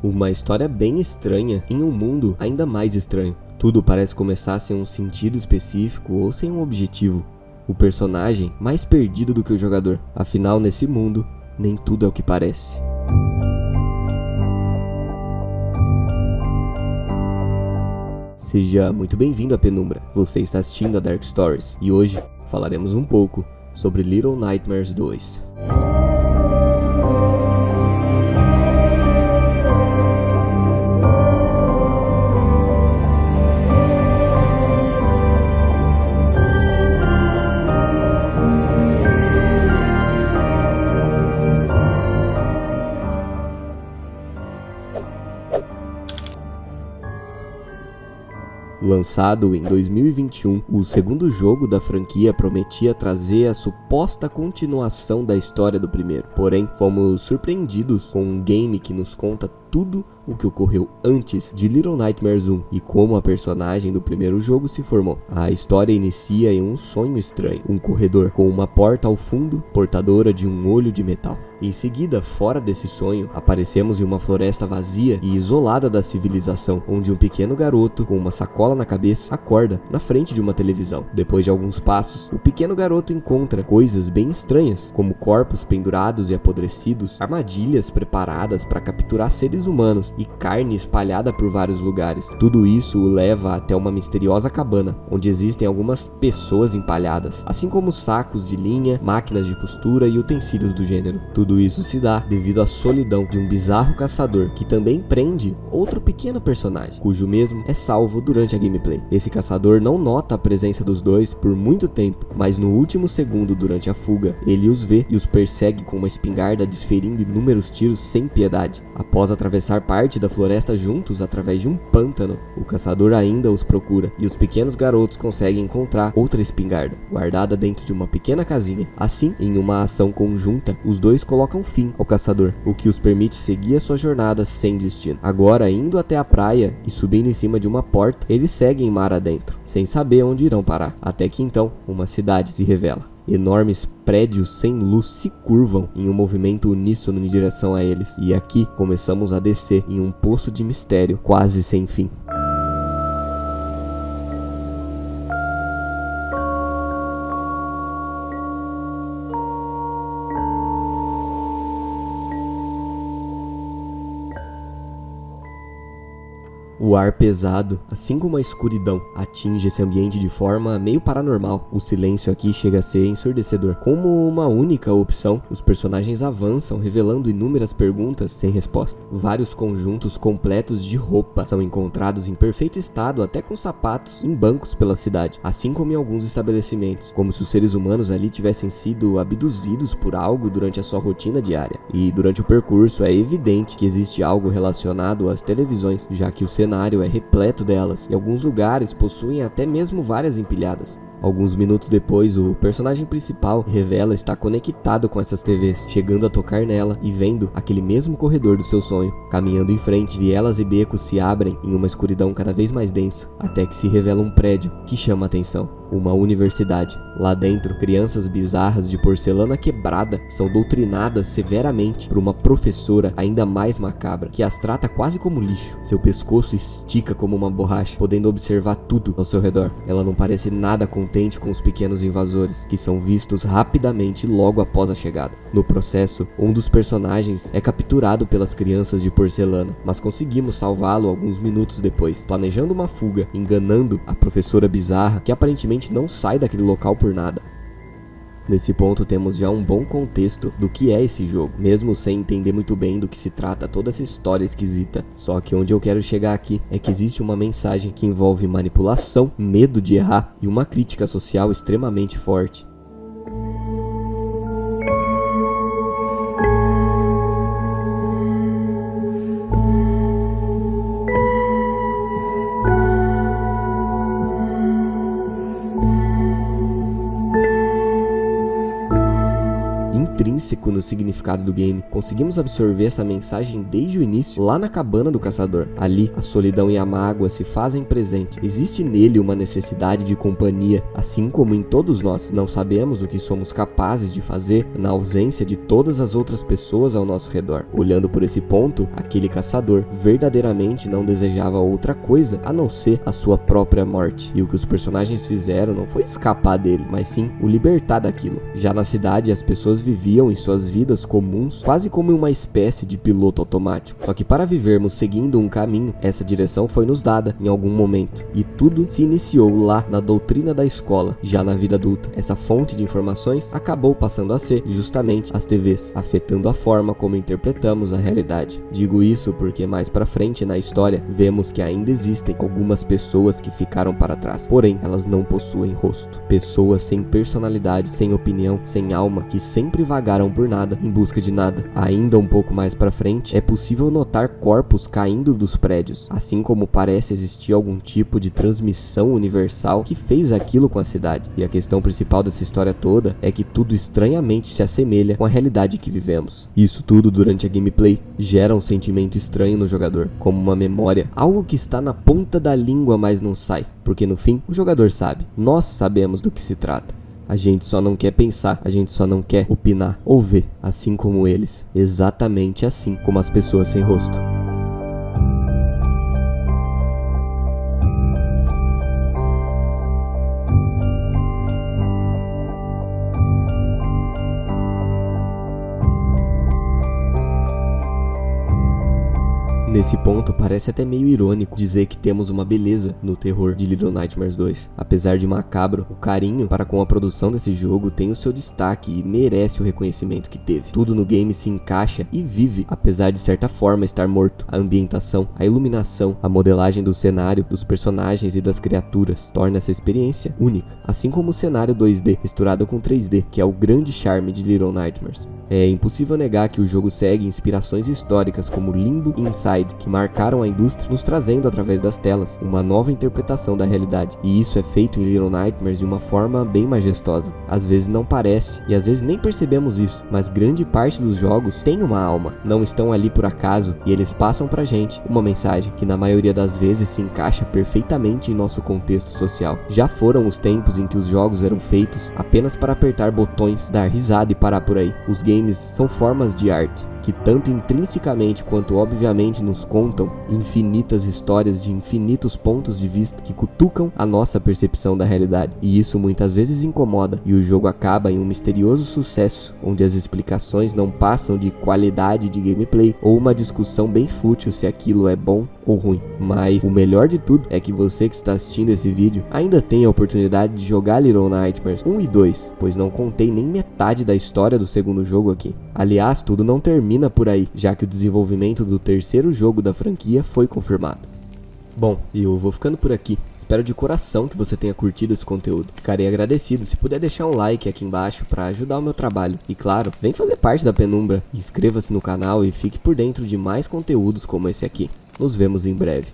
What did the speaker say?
Uma história bem estranha em um mundo ainda mais estranho. Tudo parece começar sem um sentido específico ou sem um objetivo. O personagem mais perdido do que o jogador. Afinal, nesse mundo, nem tudo é o que parece. Seja muito bem-vindo à Penumbra. Você está assistindo a Dark Stories e hoje falaremos um pouco sobre Little Nightmares 2. Lançado em 2021, o segundo jogo da franquia prometia trazer a suposta continuação da história do primeiro. Porém, fomos surpreendidos com um game que nos conta tudo o que ocorreu antes de Little Nightmares 1 e como a personagem do primeiro jogo se formou. A história inicia em um sonho estranho, um corredor com uma porta ao fundo, portadora de um olho de metal. Em seguida, fora desse sonho, aparecemos em uma floresta vazia e isolada da civilização, onde um pequeno garoto com uma sacola na cabeça acorda na frente de uma televisão. Depois de alguns passos, o pequeno garoto encontra coisas bem estranhas, como corpos pendurados e apodrecidos, armadilhas preparadas para capturar seres humanos e carne espalhada por vários lugares. Tudo isso o leva até uma misteriosa cabana, onde existem algumas pessoas empalhadas, assim como sacos de linha, máquinas de costura e utensílios do gênero. Tudo isso se dá devido à solidão de um bizarro caçador que também prende outro pequeno personagem, cujo mesmo é salvo durante a gameplay. Esse caçador não nota a presença dos dois por muito tempo, mas no último segundo durante a fuga, ele os vê e os persegue com uma espingarda desferindo inúmeros tiros sem piedade. Após atravessar parte da floresta juntos através de um pântano, o caçador ainda os procura e os pequenos garotos conseguem encontrar outra espingarda, guardada dentro de uma pequena casinha. Assim, em uma ação conjunta, os dois colocam fim ao caçador, o que os permite seguir a sua jornada sem destino. Agora, indo até a praia e subindo em cima de uma porta, eles seguem mar adentro, sem saber onde irão parar, até que então, uma cidade se revela. Enormes prédios sem luz se curvam em um movimento uníssono em direção a eles, e aqui começamos a descer em um poço de mistério quase sem fim. O ar pesado, assim como a escuridão, atinge esse ambiente de forma meio paranormal. O silêncio aqui chega a ser ensurdecedor. Como uma única opção, os personagens avançam, revelando inúmeras perguntas sem resposta. Vários conjuntos completos de roupa são encontrados em perfeito estado, até com sapatos, em bancos pela cidade, assim como em alguns estabelecimentos, como se os seres humanos ali tivessem sido abduzidos por algo durante a sua rotina diária. E durante o percurso é evidente que existe algo relacionado às televisões, já que o cenário é repleto delas, e alguns lugares possuem até mesmo várias empilhadas. Alguns minutos depois, o personagem principal revela estar conectado com essas TVs, chegando a tocar nela e vendo aquele mesmo corredor do seu sonho. Caminhando em frente, vielas e becos se abrem em uma escuridão cada vez mais densa, até que se revela um prédio que chama a atenção. Uma universidade. Lá dentro, crianças bizarras de porcelana quebrada são doutrinadas severamente por uma professora ainda mais macabra, que as trata quase como lixo. Seu pescoço estica como uma borracha, podendo observar tudo ao seu redor. Ela não parece nada contente com os pequenos invasores, que são vistos rapidamente logo após a chegada. No processo, um dos personagens é capturado pelas crianças de porcelana, mas conseguimos salvá-lo alguns minutos depois, planejando uma fuga, enganando a professora bizarra, que aparentemente não sai daquele local por nada. Nesse ponto temos já um bom contexto do que é esse jogo, mesmo sem entender muito bem do que se trata toda essa história esquisita. Só que onde eu quero chegar aqui é que existe uma mensagem que envolve manipulação, medo de errar e uma crítica social extremamente forte. intrínseco no significado do game. Conseguimos absorver essa mensagem desde o início, lá na cabana do caçador. Ali, a solidão e a mágoa se fazem presente. Existe nele uma necessidade de companhia, assim como em todos nós. Não sabemos o que somos capazes de fazer na ausência de todas as outras pessoas ao nosso redor. Olhando por esse ponto, aquele caçador verdadeiramente não desejava outra coisa a não ser a sua própria morte. E o que os personagens fizeram não foi escapar dele, mas sim o libertar daquilo. Já na cidade, as pessoas viviam em suas vidas comuns, quase como uma espécie de piloto automático. Só que para vivermos seguindo um caminho, essa direção foi nos dada em algum momento. E tudo se iniciou lá na doutrina da escola. Já na vida adulta, essa fonte de informações acabou passando a ser justamente as TVs, afetando a forma como interpretamos a realidade. Digo isso porque mais pra frente na história, vemos que ainda existem algumas pessoas que ficaram para trás, porém elas não possuem rosto. Pessoas sem personalidade, sem opinião, sem alma, que sempre vagaram por nada, em busca de nada. Ainda um pouco mais pra frente, é possível notar corpos caindo dos prédios, assim como parece existir algum tipo de transmissão universal que fez aquilo com a cidade. E a questão principal dessa história toda é que tudo estranhamente se assemelha com a realidade que vivemos. Isso tudo durante a gameplay gera um sentimento estranho no jogador, como uma memória, algo que está na ponta da língua mas não sai, porque no fim o jogador sabe, nós sabemos do que se trata. A gente só não quer pensar, a gente só não quer opinar ou ver, assim como eles, exatamente assim como as pessoas sem rosto. Nesse ponto, parece até meio irônico dizer que temos uma beleza no terror de Little Nightmares 2. Apesar de macabro, o carinho para com a produção desse jogo tem o seu destaque e merece o reconhecimento que teve. Tudo no game se encaixa e vive, apesar de certa forma estar morto. A ambientação, a iluminação, a modelagem do cenário, dos personagens e das criaturas torna essa experiência única. Assim como o cenário 2D misturado com 3D, que é o grande charme de Little Nightmares. É impossível negar que o jogo segue inspirações históricas como Limbo e Inside, que marcaram a indústria, nos trazendo através das telas uma nova interpretação da realidade. E isso é feito em Little Nightmares de uma forma bem majestosa. Às vezes não parece, e às vezes nem percebemos isso, mas grande parte dos jogos tem uma alma, não estão ali por acaso, e eles passam pra gente uma mensagem que na maioria das vezes se encaixa perfeitamente em nosso contexto social. Já foram os tempos em que os jogos eram feitos apenas para apertar botões, dar risada e parar por aí. Os games são formas de arte, que tanto intrinsecamente quanto obviamente nos contam infinitas histórias de infinitos pontos de vista que cutucam a nossa percepção da realidade. E isso muitas vezes incomoda, e o jogo acaba em um misterioso sucesso, onde as explicações não passam de qualidade de gameplay ou uma discussão bem fútil se aquilo é bom ou ruim. Mas o melhor de tudo é que você que está assistindo esse vídeo ainda tem a oportunidade de jogar Little Nightmares 1 e 2, pois não contei nem metade da história do segundo jogo aqui. Aliás, tudo não termina por aí, já que o desenvolvimento do terceiro jogo da franquia foi confirmado. Bom, eu vou ficando por aqui. Espero de coração que você tenha curtido esse conteúdo. Ficarei agradecido se puder deixar um like aqui embaixo para ajudar o meu trabalho. E claro, vem fazer parte da Penumbra, inscreva-se no canal e fique por dentro de mais conteúdos como esse aqui. Nos vemos em breve.